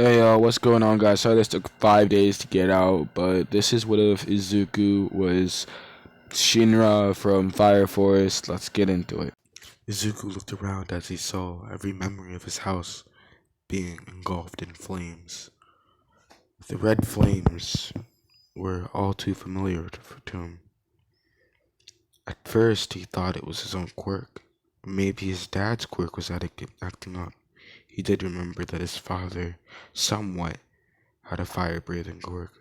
Hey, what's going on, guys? Sorry this took 5 days to get out, but this is what if Izuku was Shinra from Fire Forest. Let's get into it. Izuku looked around as he saw every memory of his house being engulfed in flames. The red flames were all too familiar to him. At first, he thought it was his own quirk. Maybe his dad's quirk was acting up. He did remember that his father somewhat had a fire-breathing quirk,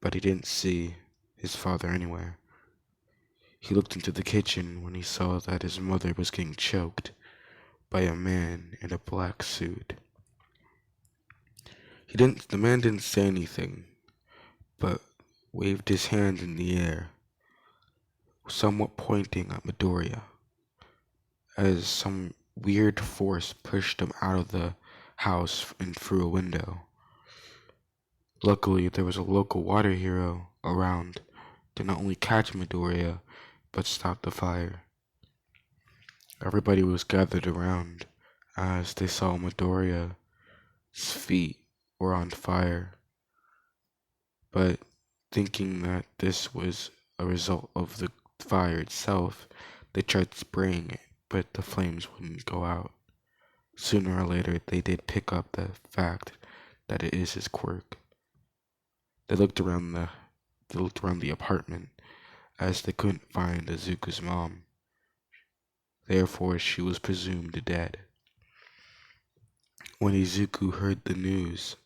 but he didn't see his father anywhere. He looked into the kitchen when he saw that his mother was getting choked by a man in a black suit. The man didn't say anything, but waved his hand in the air, somewhat pointing at Midoriya, as some weird force pushed him out of the house and through a window. Luckily, there was a local water hero around to not only catch Midoriya, but stop the fire. Everybody was gathered around as they saw Midoriya's feet were on fire, but thinking that this was a result of the fire itself, they tried spraying it, but the flames wouldn't go out. Sooner or later, they did pick up the fact that it is his quirk. They looked around the apartment as they couldn't find Izuku's mom. Therefore, she was presumed dead. When Izuku heard the news,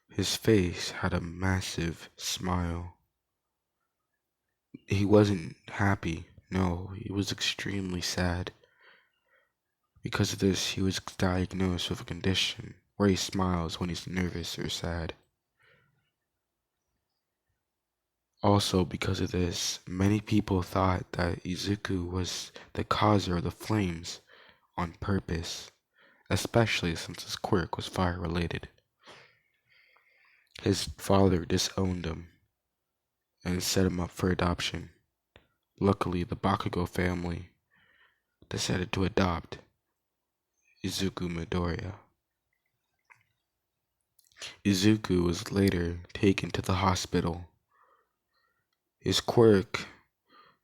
his face had a massive smile. He wasn't happy, no, he was extremely sad. Because of this, he was diagnosed with a condition where he smiles when he's nervous or sad. Also, because of this, many people thought that Izuku was the causer of the flames on purpose, especially since his quirk was fire-related. His father disowned him and set him up for adoption. Luckily, the Bakugo family decided to adopt Izuku Midoriya. Izuku was later taken to the hospital. His quirk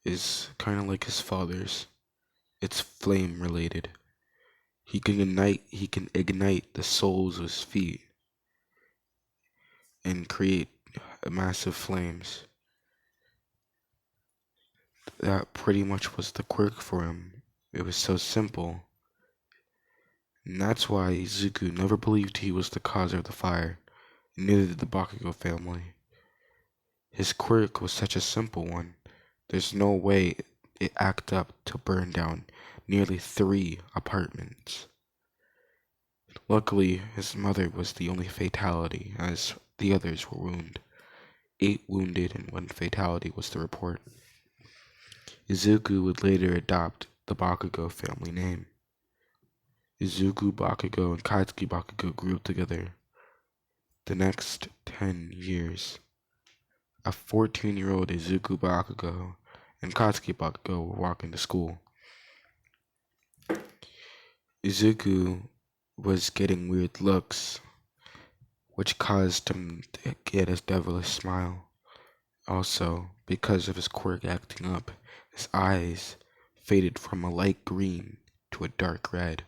is kind of like his father's. It's flame related. He can ignite the soles of his feet and create massive flames. That pretty much was the quirk for him. It was so simple. And that's why Izuku never believed he was the cause of the fire, and neither did the Bakugo family. His quirk was such a simple one. There's no way it acted up to burn down nearly 3 apartments. Luckily, his mother was the only fatality, as the others were wounded. 8 wounded and 1 fatality was the report. Izuku would later adopt the Bakugo family name. Izuku Bakugo and Katsuki Bakugo grew up together. The next 10 years, a 14-year-old Izuku Bakugo and Katsuki Bakugo were walking to school. Izuku was getting weird looks, which caused him to get his devilish smile. Also, because of his quirk acting up, his eyes faded from a light green to a dark red.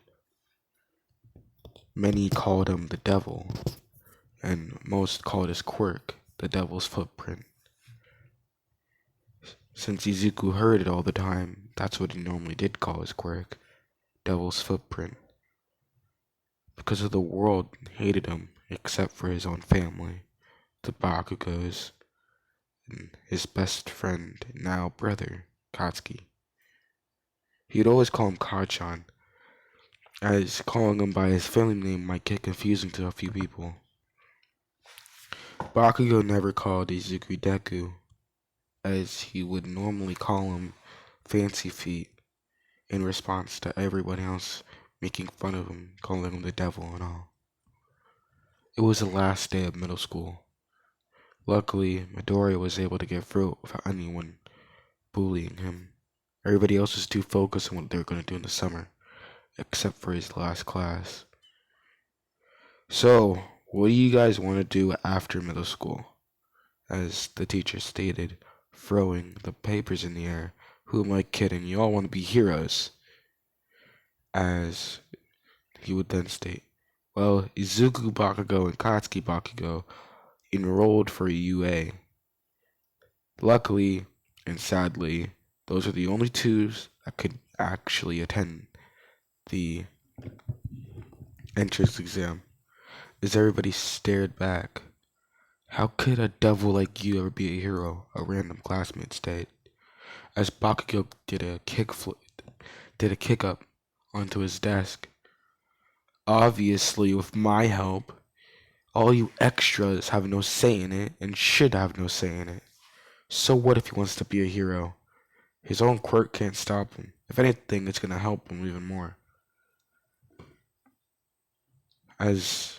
Many called him the devil, and most called his quirk the devil's footprint. Since Izuku heard it all the time, that's what he normally did call his quirk, devil's footprint. Because of the world hated him, except for his own family, the Bakugos, and his best friend, now brother, Katsuki. He'd always call him Kachan, as calling him by his family name might get confusing to a few people. Bakugo never called Izuku Deku, as he would normally call him Fancy Feet, in response to everyone else making fun of him, calling him the devil and all. It was the last day of middle school. Luckily, Midoriya was able to get through it without anyone bullying him. Everybody else was too focused on what they were going to do in the summer, except for his last class. So, What do you guys want to do after middle school? As the teacher stated, throwing the papers in the air. Who am I kidding? You all want to be heroes. As he would then state, well, Izuku Bakugo and Katsuki Bakugo enrolled for UA. Luckily and sadly, those are the only twos that could actually attend the entrance exam. As everybody stared back, how could a devil like you ever be a hero? A random classmate stated. As Bakugo did a kick up onto his desk. Obviously, with my help, all you extras have no say in it and should have no say in it. So what if he wants to be a hero? His own quirk can't stop him. If anything, it's gonna help him even more. As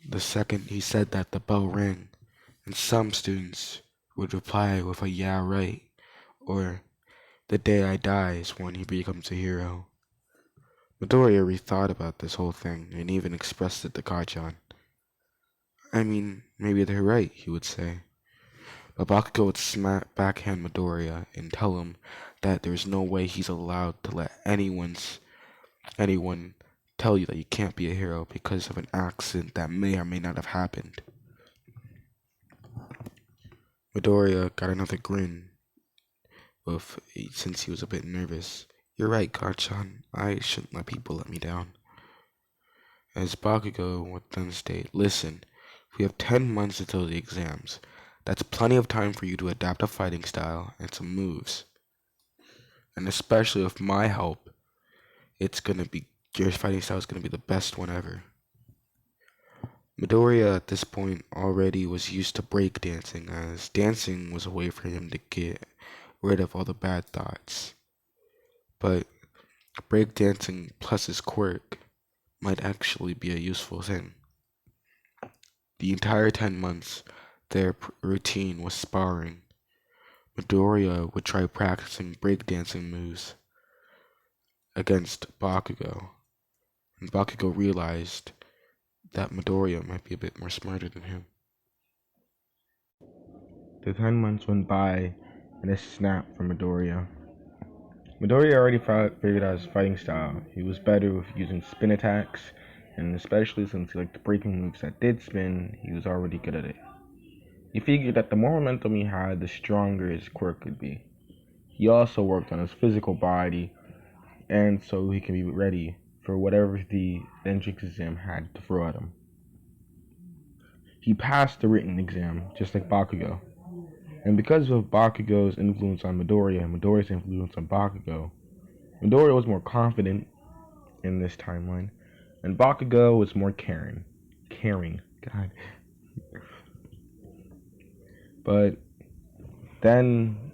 the second he said that, the bell rang, and some students would reply with a yeah right, or the day I die is when he becomes a hero. Midoriya rethought about this whole thing and even expressed it to Kachan. I mean, maybe they're right, he would say. But Bakugo would backhand Midoriya and tell him that there's no way he's allowed to let anyone tell you that you can't be a hero because of an accident that may or may not have happened. Midoriya got another grin since he was a bit nervous. You're right, Kachan. I shouldn't let people let me down. As Bakugo would then state, listen, we have 10 months until the exams. That's plenty of time for you to adapt a fighting style and some moves. And especially with my help, your fighting style is gonna be the best one ever. Midoriya at this point already was used to breakdancing, as dancing was a way for him to get rid of all the bad thoughts. But breakdancing plus his quirk might actually be a useful thing. The entire 10 months, their routine was sparring. Midoriya would try practicing breakdancing moves against Bakugo, and Bakugo realized that Midoriya might be a bit more smarter than him. The 10 months went by, and a snap from Midoriya. Midoriya already figured out his fighting style. He was better with using spin attacks, and especially since he liked the breaking moves that did spin, he was already good at it. He figured that the more momentum he had, the stronger his quirk could be. He also worked on his physical body, and so he can be ready for whatever the entrance exam had to throw at him. He passed the written exam, just like Bakugo. And because of Bakugo's influence on Midoriya and Midoriya's influence on Bakugo, Midoriya was more confident in this timeline, and Bakugo was more caring. God. But then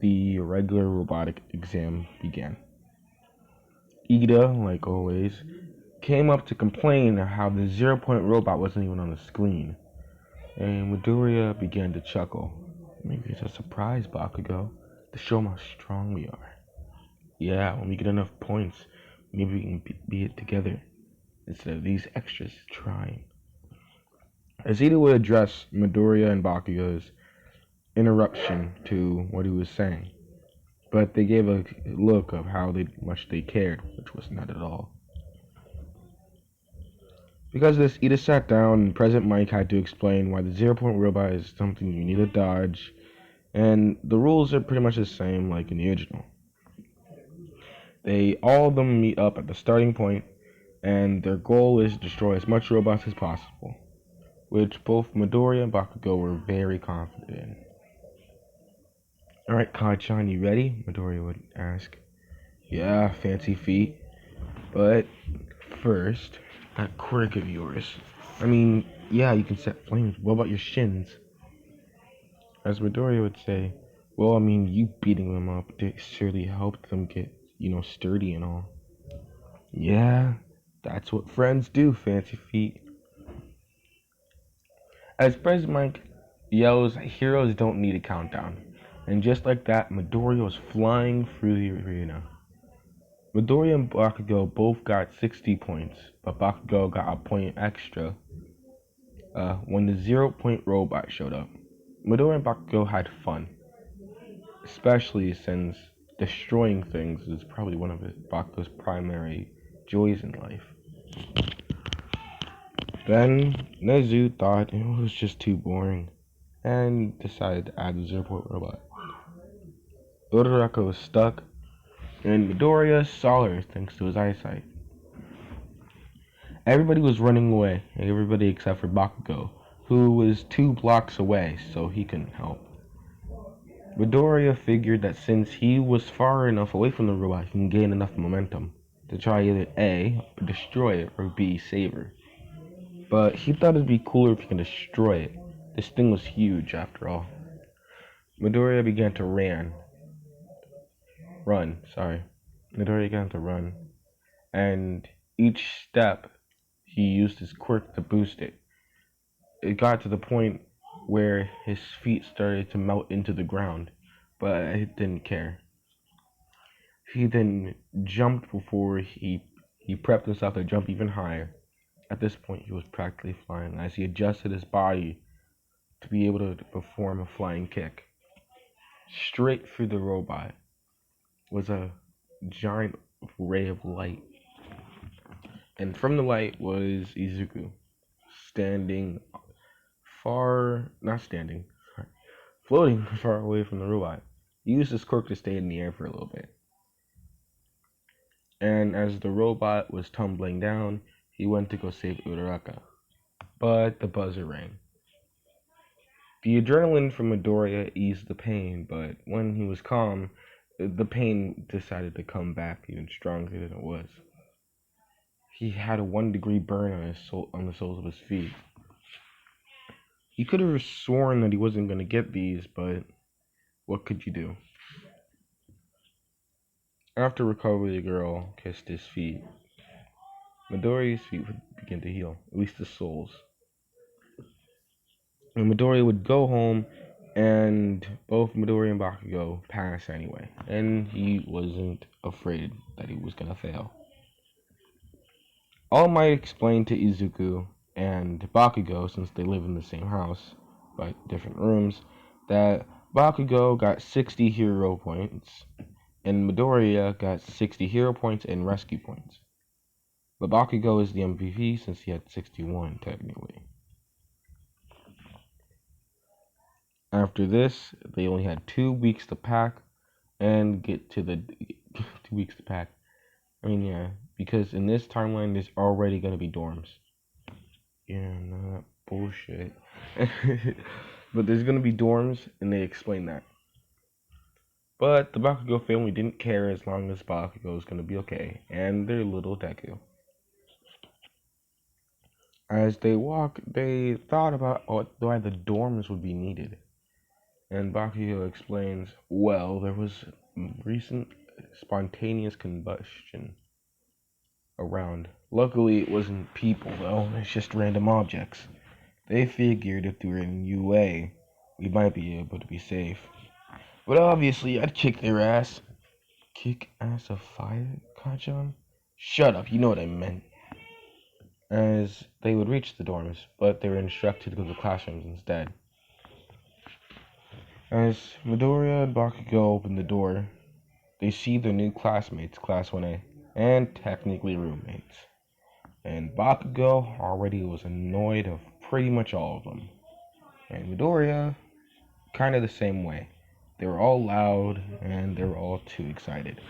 the regular robotic exam began. Ida, like always, came up to complain how the 0-point robot wasn't even on the screen. And Midoriya began to chuckle. Maybe it's a surprise, Bakugo, to show him how strong we are. Yeah, when we get enough points, maybe we can be it together, instead of these extras trying. As Ida would address Midoriya and Bakugo's interruption to what he was saying, but they gave a look of how much they cared, which was not at all. Because of this, Ida sat down and President Mike had to explain why the 0-point robot is something you need to dodge, and the rules are pretty much the same like in the original. All of them meet up at the starting point, and their goal is to destroy as much robots as possible, which both Midoriya and Bakugo were very confident in. Alright, Kacchan, you ready? Midoriya would ask. Yeah, fancy feet. But first, that quirk of yours. I mean, yeah, you can set flames. What about your shins? As Midoriya would say, well, I mean, you beating them up surely helped them get, sturdy and all. Yeah, that's what friends do, fancy feet. As President Mike yells, heroes don't need a countdown. And just like that, Midoriya was flying through the arena. Midoriya and Bakugo both got 60 points, but Bakugo got a point extra. When the 0 Point robot showed up, Midori and Bakugo had fun, especially since destroying things is probably one of Bakugo's primary joys in life. Then Nezu thought it was just too boring and decided to add the 0 Point robot. Uraraka was stuck, and Midoriya saw her thanks to his eyesight. Everybody was running away, everybody except for Bakugo, who was 2 blocks away, so he couldn't help. Midoriya figured that since he was far enough away from the robot, he can gain enough momentum to try either A, destroy it, or B, save her. But he thought it'd be cooler if he could destroy it. This thing was huge, after all. Midoriya began to run. Midoriya began to run, and each step he used his quirk to boost it. It got to the point where his feet started to melt into the ground, but he didn't care. He then jumped before he prepped himself to jump even higher. At this point, he was practically flying as he adjusted his body to be able to perform a flying kick. Straight through the robot was a giant ray of light, and from the light was Izuku, standing not standing, floating far away from the robot. He used his quirk to stay in the air for a little bit. And as the robot was tumbling down, he went to go save Uraraka. But the buzzer rang. The adrenaline from Midoriya eased the pain, but when he was calm, the pain decided to come back even stronger than it was. He had a 1 degree burn on the soles of his feet. He could have sworn that he wasn't going to get these, but what could you do? After recovery, the girl kissed his feet. Midoriya's feet would begin to heal, at least the soles. And Midoriya would go home, and both Midoriya and Bakugo passed anyway, and he wasn't afraid that he was gonna fail. All Might explained to Izuku and Bakugo, since they live in the same house but different rooms, that Bakugo got 60 hero points, and Midoriya got 60 hero points and rescue points. But Bakugo is the MVP since he had 61 technically. After this, they only had 2 weeks to pack and get to the 2 weeks to pack. I mean, yeah, because in this timeline, there's already gonna be dorms. Yeah, no, bullshit. But there's gonna be dorms, and they explain that. But the Bakugo family didn't care as long as Bakugo was gonna be okay, and their little Deku. As they walked, they thought about why the dorms would be needed. And Bakugo explains, well, there was recent spontaneous combustion around. Luckily, it wasn't people, though. It's just random objects. They figured if we were in UA, we might be able to be safe. But obviously, I'd kick their ass. Kick ass of fire, Kajan? Shut up, you know what I meant. As they would reach the dorms, but they were instructed to go to the classrooms instead. As Midoriya and Bakugo open the door, they see their new classmates, Class 1A, and technically roommates. And Bakugo already was annoyed of pretty much all of them. And Midoriya, kind of the same way. They were all loud, and they were all too excited.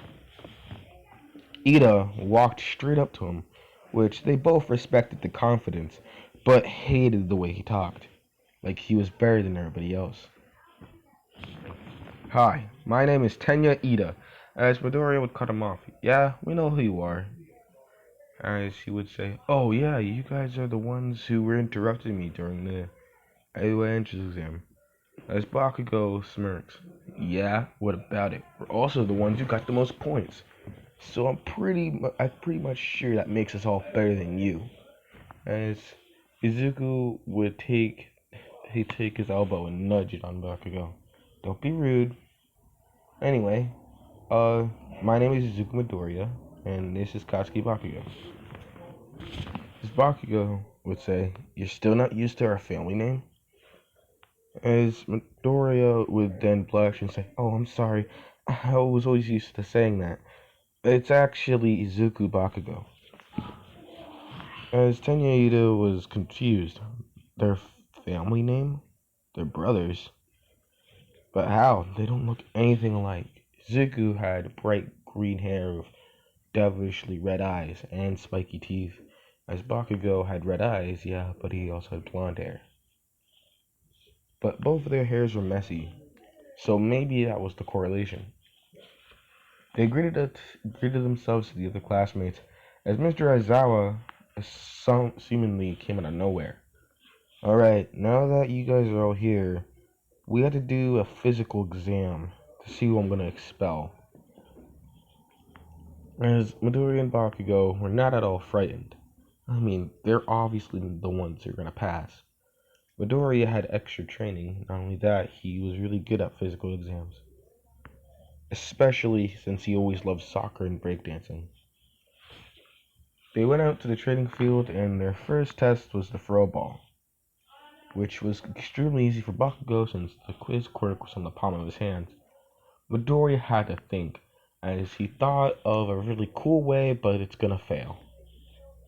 Ida walked straight up to him, which they both respected the confidence, but hated the way he talked, like he was better than everybody else. Hi, my name is Tenya Ida. As Midoriya would cut him off. Yeah, we know who you are. As he would say, oh yeah, you guys are the ones who were interrupting me during the AOA entrance exam. As Bakugo smirks, yeah, what about it? We're also the ones who got the most points. So I'm pretty much sure that makes us all better than you. As Izuku would take his elbow and nudge it on Bakugo. Don't be rude. Anyway, my name is Izuku Midoriya, and this is Katsuki Bakugo. This Bakugo would say, "You're still not used to our family name?" As Midoriya would then blush and say, "Oh, I'm sorry. I was always used to saying that. It's actually Izuku Bakugo." As Tenya Ida was confused. Their family name? They're brothers. But how? They don't look anything alike. Izuku had bright green hair with devilishly red eyes and spiky teeth, as Bakugo had red eyes, yeah, but he also had blonde hair. But both of their hairs were messy, so maybe that was the correlation. They greeted themselves to the other classmates as Mr. Aizawa seemingly came out of nowhere. "Alright, now that you guys are all here, we had to do a physical exam to see who I'm going to expel." As Midori and Bakugo were not at all frightened. I mean, they're obviously the ones who are going to pass. Midori had extra training. Not only that, he was really good at physical exams, especially since he always loved soccer and breakdancing. They went out to the training field, and their first test was the throw ball, which was extremely easy for Bakugo since the quiz quirk was on the palm of his hand. Midori had to think, as he thought of a really cool way, but it's gonna fail.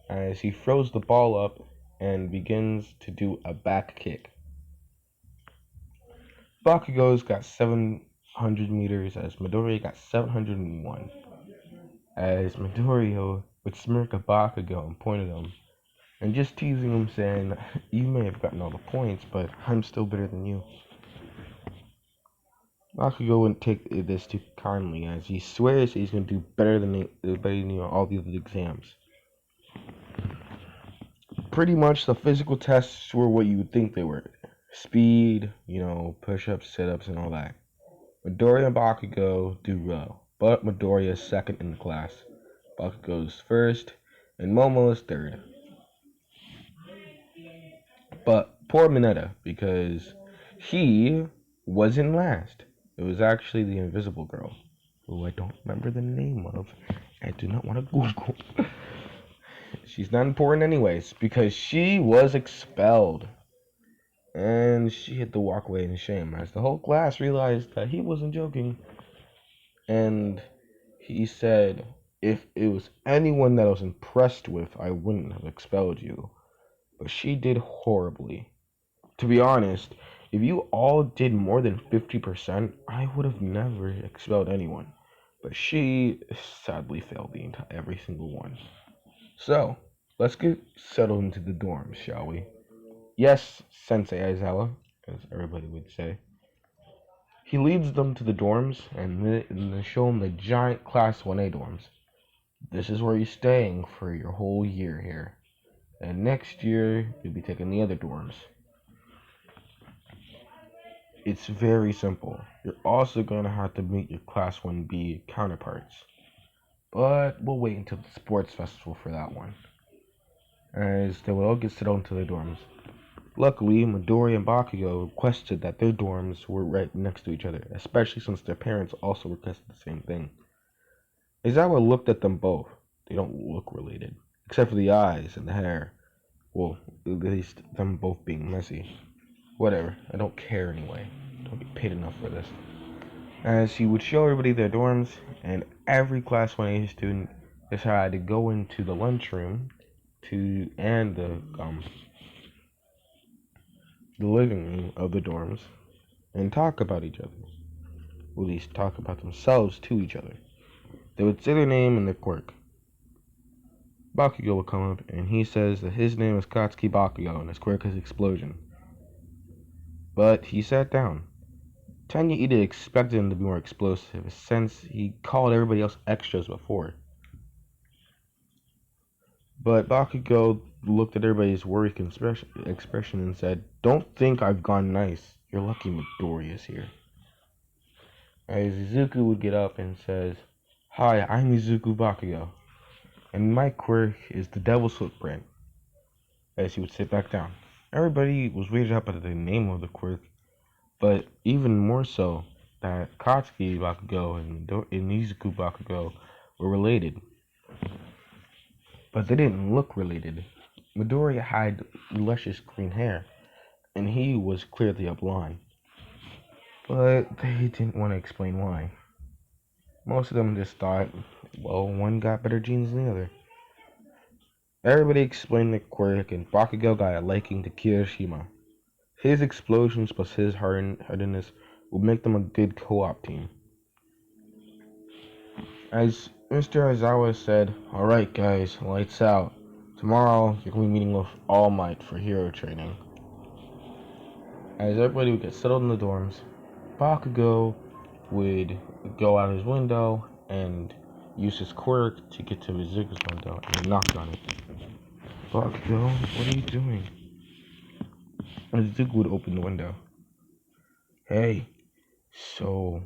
As he throws the ball up and begins to do a back kick. Bakugo's got 700 meters, as Midori got 701. As Midori would smirk at Bakugo and point at him, and just teasing him, saying, "You may have gotten all the points, but I'm still better than you." Bakugo wouldn't take this too kindly, as he swears he's going to do better than all the other exams. Pretty much the physical tests were what you would think they were. Speed, push-ups, sit-ups, and all that. Midoriya and Bakugo do well, but Midoriya is second in the class. Bakugo is first, and Momo is third. But poor Mineta, because he wasn't last. It was actually the invisible girl, who I don't remember the name of. I do not want to Google. She's not important anyways, because she was expelled. And she had to walk away in shame, as the whole class realized that he wasn't joking. And he said, "If it was anyone that I was impressed with, I wouldn't have expelled you. But she did horribly. To be honest, if you all did more than 50%, I would have never expelled anyone. But she sadly failed every single one. So, let's get settled into the dorms, shall we?" "Yes, Sensei Aizawa," as everybody would say. He leads them to the dorms and they show him the giant Class 1A dorms. "This is where you're staying for your whole year here. And next year, you'll be taking the other dorms. It's very simple. You're also going to have to meet your Class 1B counterparts. But we'll wait until the sports festival for that one." As they would all get settled into their dorms. Luckily, Midori and Bakugo requested that their dorms were right next to each other, especially since their parents also requested the same thing. Aizawa looked at them both. They don't look related, except for the eyes and the hair. Well, at least them both being messy. Whatever, I don't care anyway. Don't get paid enough for this. As he would show everybody their dorms, and every Class 1A student decided to go into the lunchroom and the living room of the dorms and talk about each other. Or at least talk about themselves to each other. They would say their name and their quirk. Bakugo would come up and he says that his name is Katsuki Bakugo and his quirk is Explosion. But he sat down. Tanya Ida expected him to be more explosive, since he called everybody else extras before. But Bakugo looked at everybody's worried expression and said, "Don't think I've gone nice. You're lucky Midori is here." As Izuku would get up and says, "Hi, I'm Izuku Bakugo, and my quirk is the Devil's Footprint." As he would sit back down. Everybody was weirded out by the name of the quirk, but even more so that Katsuki Bakugo and Izuku Bakugo were related. But they didn't look related. Midoriya had luscious green hair, and he was clearly a blonde. But they didn't want to explain why. Most of them just thought, well, one got better genes than the other. Everybody explained the quirk, and Bakugo got a liking to Kirishima. His explosions plus his hardiness would make them a good co-op team. As Mr. Aizawa said, alright guys, lights out. Tomorrow, you're going to be meeting with All Might for hero training. As everybody would get settled in the dorms, Bakugo would go out his window and use his quirk to get to Izuku's window and knock on it. Bakugo, what are you doing? And Izuku would open the window. Hey, so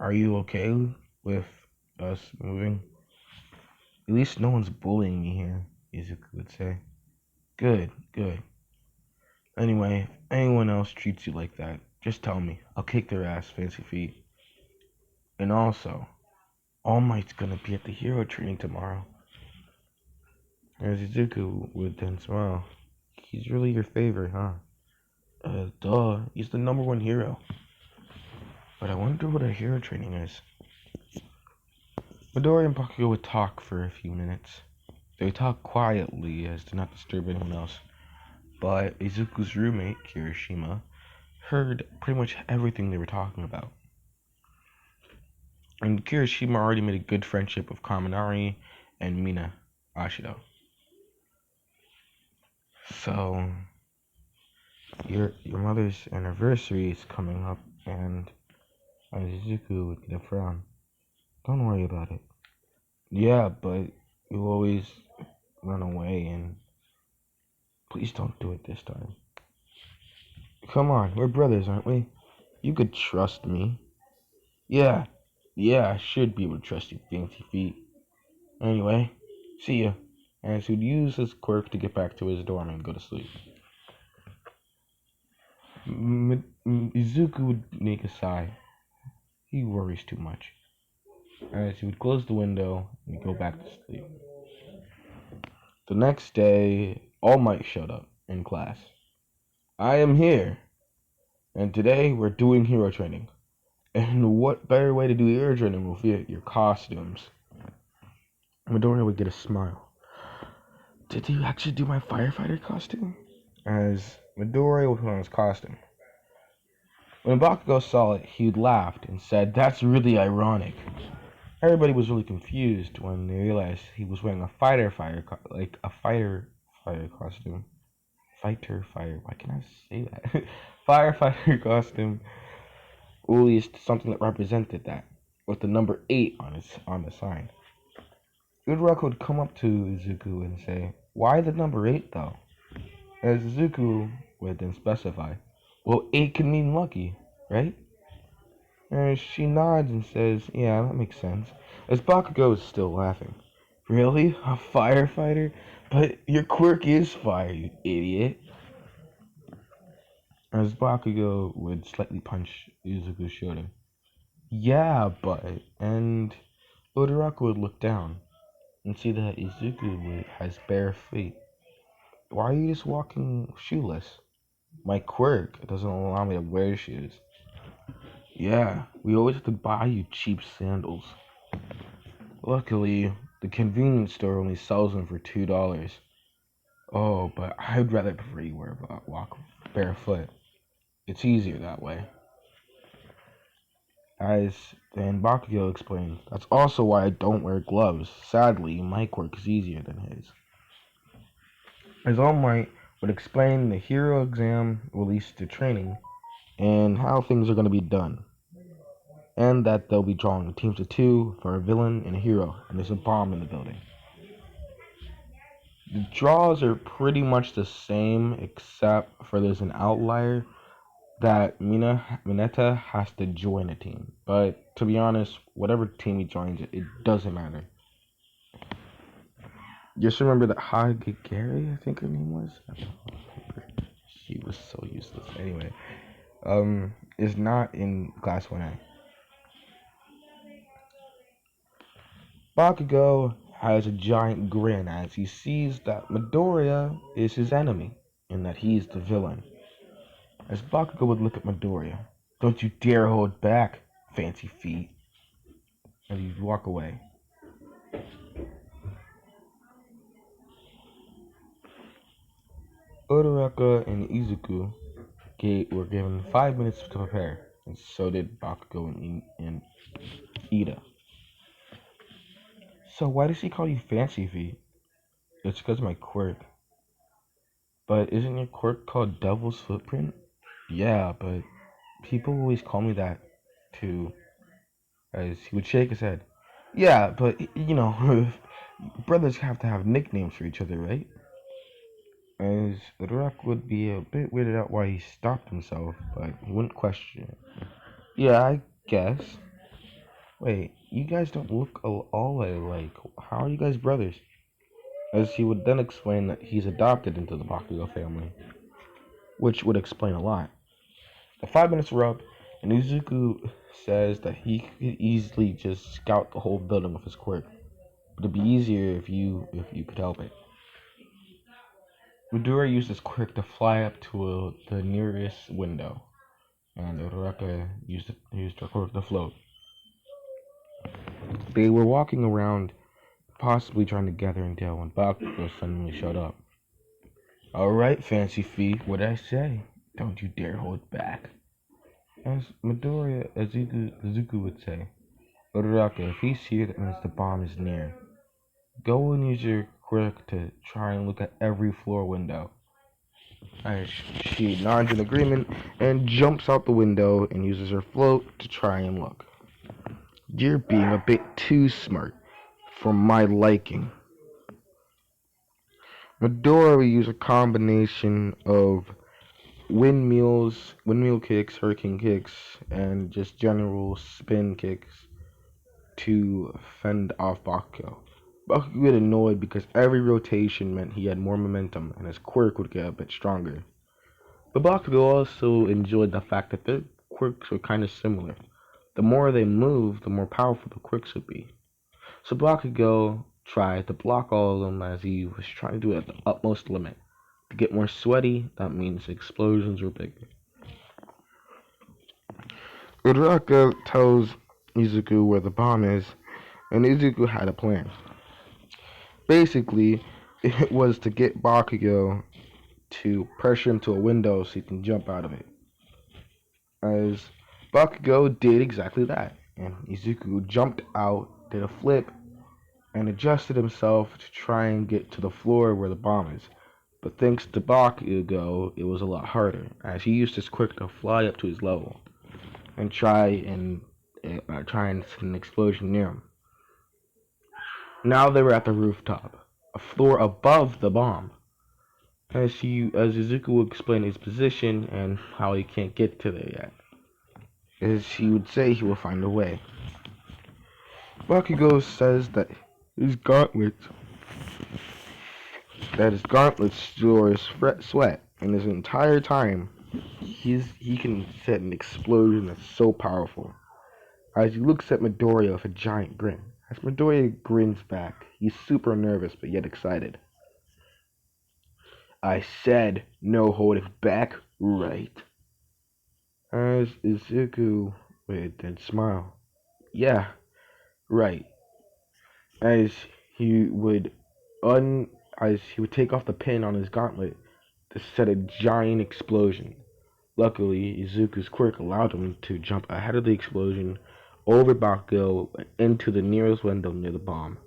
are you okay with us moving? At least no one's bullying me here, Izuku would say. Good, good. Anyway, if anyone else treats you like that, just tell me. I'll kick their ass, Fancy Feet. And also, All Might's gonna be at the hero training tomorrow. As Izuku would then smile. He's really your favorite, huh? Duh. He's the #1 hero. But I wonder what a hero training is. Midori and Bakugo would talk for a few minutes. They would talk quietly as to not disturb anyone else. But Izuku's roommate, Kirishima, heard pretty much everything they were talking about. And Kirishima already made a good friendship with Kaminari and Mina Ashido. So, your mother's anniversary is coming up, and Izuku would get a frown. Don't worry about it. Yeah, but you always run away, and please don't do it this time. Come on, we're brothers, aren't we? You could trust me. Yeah, I should be able to trust you, Fancy Feet. Anyway, see ya. As he'd use his quirk to get back to his dorm and go to sleep. Izuku would make a sigh. He worries too much. As he would close the window and go back to sleep. The next day, All Might showed up in class. I am here, and today we're doing hero training. And what better way to do hero training with your costumes? Midoriya would get a smile. Did you actually do my firefighter costume? As Midoriya would put on his costume. When Bakugo saw it, he laughed and said, "That's really ironic." Everybody was really confused when they realized he was wearing a fighter costume. Why can't I say that? Firefighter costume. Or at least something that represented that, with the number 8 on the sign. Uraraka would come up to Izuku and say, "Why the number 8 though?" As Izuku would then specify, "Well, 8 can mean lucky, right?" And she nods and says, "Yeah, that makes sense." As Bakugo is still laughing. "Really? A firefighter? But your quirk is fire, you idiot." As Bakugo would slightly punch Izuku's shoulder. "Yeah, but..." And Uraraka would look down and see that Izuku has bare feet. "Why are you just walking shoeless?" "My quirk doesn't allow me to wear shoes." "Yeah, we always have to buy you cheap sandals." "Luckily, the convenience store only sells them for $2. "Oh, but I'd rather prefer you walk barefoot. It's easier that way." As then Bakugo explained, "That's also why I don't wear gloves. Sadly, my quirk is easier than his." As All Might would explain the hero exam released to training and how things are going to be done. And that they'll be drawing teams of 2 for a villain and a hero, and there's a bomb in the building. The draws are pretty much the same, except for there's an outlier that Mineta has to join a team. But to be honest, whatever team he joins, it doesn't matter. Just remember that Hagigari, I think her name was. She was so useless. Anyway, is not in Class 1A. Bakugo has a giant grin as he sees that Midoriya is his enemy and that he's the villain. As Bakugo would look at Midoriya, "Don't you dare hold back, fancy feet," and he'd walk away. Uraraka and Izuku were given 5 minutes to prepare, and so did Bakugo and Ida. "So why does he call you fancy feet?" "It's because of my quirk." "But isn't your quirk called Devil's Footprint?" "Yeah, but people always call me that too." As he would shake his head. "Yeah, but brothers have to have nicknames for each other, right?" As the Rock would be a bit weirded out why he stopped himself, but he wouldn't question it. "Yeah, I guess. Wait, you guys don't look all alike. How are you guys brothers?" As he would then explain that he's adopted into the Bakugo family, which would explain a lot. The 5 minutes were up, and Izuku says that he could easily just scout the whole building with his quirk, but it'd be easier if you could help it. Midoriya used his quirk to fly up to the nearest window, and Uraraka used her quirk to float. They were walking around, possibly trying to gather intel when Bakugo suddenly showed up. "Alright, fancy feet, what'd I say? Don't you dare hold back." As Izuku would say, "Uraraka, if he's here, that means the bomb is near. Go and use your quirk to try and look at every floor window." She nods in agreement and jumps out the window and uses her float to try and look. "You're being a bit too smart for my liking." Midoriya will use a combination of windmill kicks, hurricane kicks, and just general spin kicks to fend off Bakugo. Bakugo would get annoyed because every rotation meant he had more momentum and his quirk would get a bit stronger. But Bakugo also enjoyed the fact that their quirks were kind of similar. The more they moved, the more powerful the quirks would be. So Bakugo tried to block all of them as he was trying to do it at the utmost limit. To get more sweaty, that means explosions were bigger. Uraraka tells Izuku where the bomb is, and Izuku had a plan. Basically, it was to get Bakugo to pressure him to a window so he can jump out of it. As Bakugo did exactly that, and Izuku jumped out, did a flip, and adjusted himself to try and get to the floor where the bomb is. But thanks to Bakugo, it was a lot harder, as he used his quirk to fly up to his level and try and send an explosion near him. Now they were at the rooftop, a floor above the bomb. As Izuku will explain his position and how he can't get to there yet. As he would say he will find a way. Bakugo says that his gauntlets store his sweat, and his entire time he can set an explosion that's so powerful. As he looks at Midoriya with a giant grin. As Midoriya grins back, he's super nervous but yet excited. "I said no holding back, right?" As Izuku would then smile. "Yeah, right." As he would un as he would take off the pin on his gauntlet to set a giant explosion. Luckily, Izuku's quirk allowed him to jump ahead of the explosion, over Bakugo, and into the nearest window near the bomb.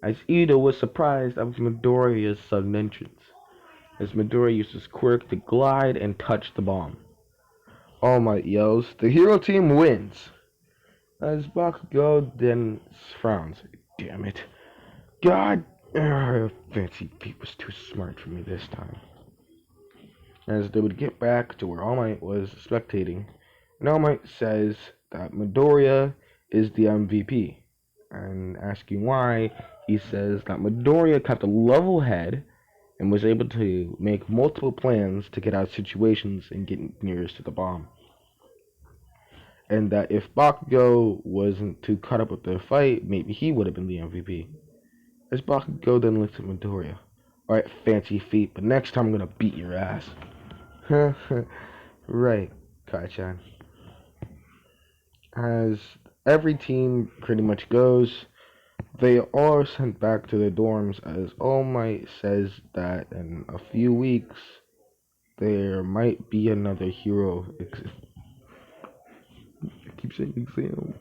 As Ida was surprised at Midoriya's sudden entrance, as Midoriya used his quirk to glide and touch the bomb. All Might yells, "The hero team wins!" As Bakugo then frowns. "Damn it. God, Fancy Pete was too smart for me this time." As they would get back to where All Might was spectating, and All Might says that Midoriya is the MVP. And asking why, he says that Midoriya kept a level head and was able to make multiple plans to get out of situations and get nearest to the bomb. And that if Bakugo wasn't too caught up with the fight, maybe he would have been the MVP. As Bakugo then looks at Midoriya. Alright, fancy feet, but next time I'm gonna beat your ass. Right, Kai-chan. As every team pretty much goes, they are sent back to their dorms as All Might says that in a few weeks there might be another hero. I keep saying exam.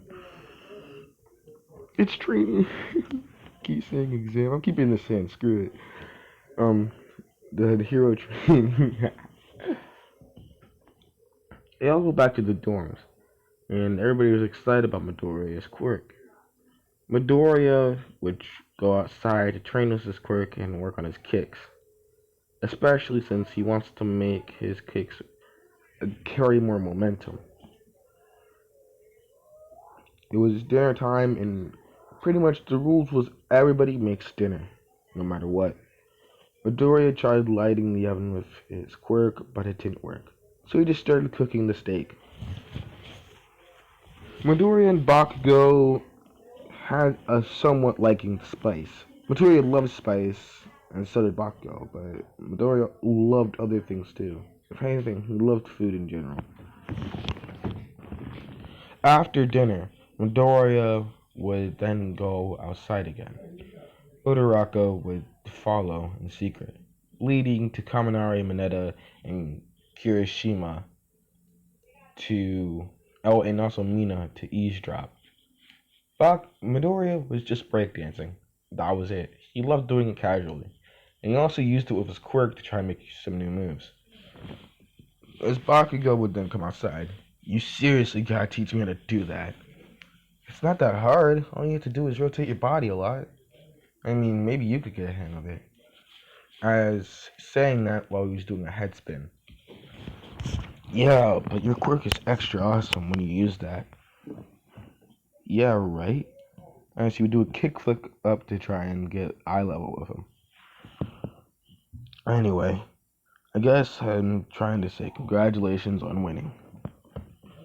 It's training. Keep saying exam. I'm keeping this in. Screw it. The hero training. They all go back to the dorms, and everybody was excited about Midoriya's quirk. Midoriya would go outside to train with his quirk and work on his kicks, especially since he wants to make his kicks carry more momentum. It was dinner time, and pretty much the rules was everybody makes dinner, no matter what. Midoriya tried lighting the oven with his quirk, but it didn't work, so he just started cooking the steak. Midoriya and Bakugo had a somewhat liking to spice. Midoriya loved spice, and so did Bakugo, but Midoriya loved other things too. If anything, he loved food in general. After dinner, Midoriya would then go outside again. Uraraka would follow in secret, leading to Kaminari, Mineta, and Kirishima and also Mina to eavesdrop. Midoriya was just breakdancing. That was it. He loved doing it casually. And he also used it with his quirk to try and make some new moves. As Bakugo would then come outside, you seriously gotta teach me how to do that. It's not that hard. All you have to do is rotate your body a lot. I mean, maybe you could get a hang of it. As saying that while he was doing a head spin. Yeah, but your quirk is extra awesome when you use that. Yeah, right? As he would do a kickflip up to try and get eye level with him. Anyway, I guess I'm trying to say congratulations on winning.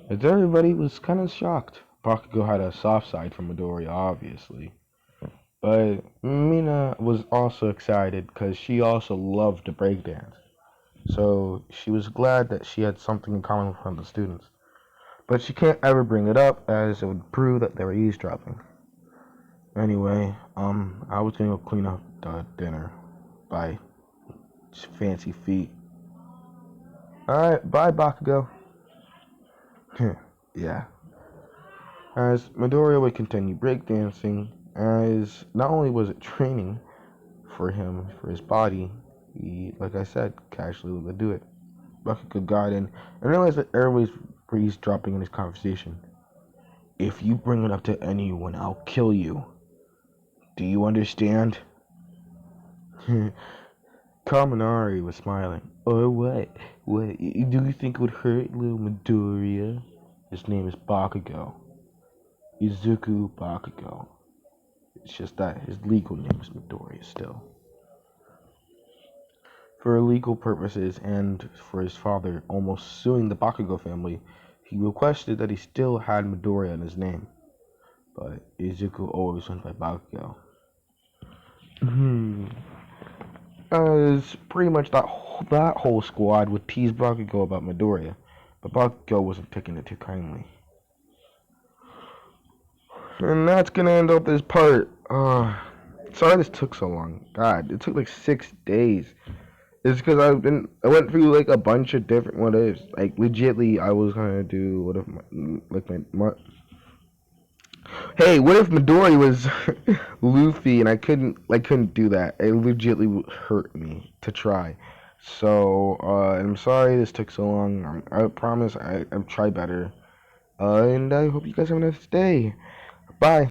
As everybody was kind of shocked. Bakugo had a soft side for Midoriya, obviously. But Mina was also excited because she also loved to breakdance. So she was glad that she had something in common with one of the students. But she can't ever bring it up as it would prove that they were eavesdropping. Anyway, I was gonna go clean up the dinner. Bye. Fancy feet. Alright, bye Bakugo. Yeah. As Midoriya would continue breakdancing, as not only was it training for him, for his body, he, like I said, casually would do it. Bakugo got in and realized that everybody's eavesdropping in his conversation. If you bring it up to anyone, I'll kill you. Do you understand? Kaminari was smiling. Or what? What? Do you think it would hurt little Midoriya? His name is Bakugo. Izuku Bakugo. It's just that his legal name is Midoriya still. For legal purposes and for his father almost suing the Bakugo family, he requested that he still had Midoriya in his name. But Izuku always went by Bakugo. As pretty much that whole squad would tease Bakugo about Midoriya, but Bakugo wasn't taking it too kindly. And that's gonna end up this part. Sorry this took so long. God, it took like 6 days. It's because I went through like a bunch of different what ifs. Like legitly, I was gonna do what if my hey, what if Midori was Luffy and I couldn't do that. It legitly hurt me to try. So I'm sorry this took so long. I promise I'll try better. And I hope you guys have a nice day. Bye.